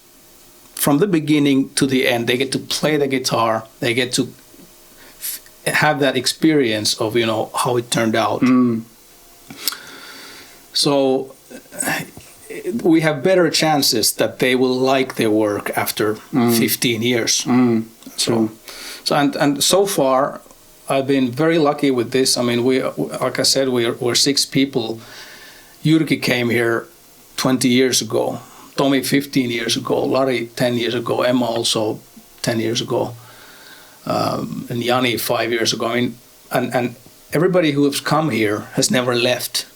from the beginning to the end. They get to play the guitar. They get to have that experience of, you know, how it turned out. So we have better chances that they will like their work after 15 years. So and so far, I've been very lucky with this. I mean, we, like I said, we're 6 people. Jyrki came here 20 years ago. Tommy 15 years ago, Lari 10 years ago, Emma also 10 years ago, and Jani 5 years ago. I mean, and everybody who has come here has never left.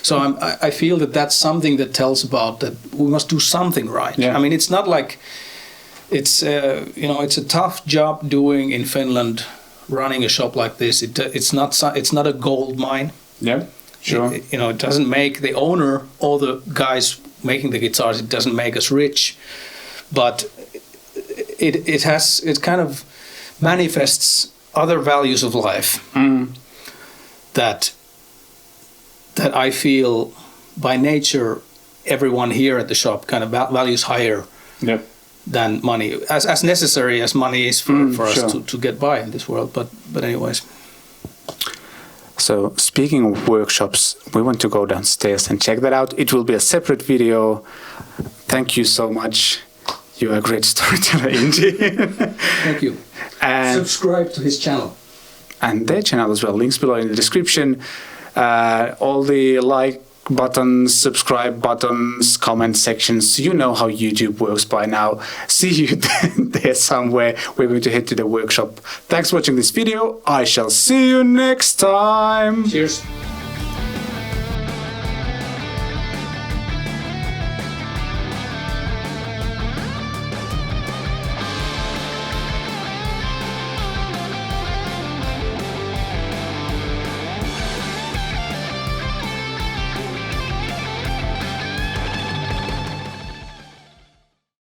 So I feel that that's something that tells about that we must do something right. Yeah. I mean, it's not like it's you know, it's a tough job doing in Finland, running a shop like this. It's not a gold mine. Yeah, sure. You know, it doesn't make the owner or the guys making the guitars, it doesn't make us rich, but it kind of manifests other values of life that I feel by nature everyone here at the shop kind of values higher than money, as necessary as money is for us to get by in this world. But anyways. So speaking of workshops, we want to go downstairs and check that out. It will be a separate video. Thank you so much. You are a great storyteller, Indy. Thank you. And subscribe to his channel. And their channel as well. Links below in the description. All the like buttons, subscribe buttons, comment sections. You know how YouTube works by now. See you there somewhere. We're going to head to the workshop. Thanks for watching this video. I shall see you next time. Cheers.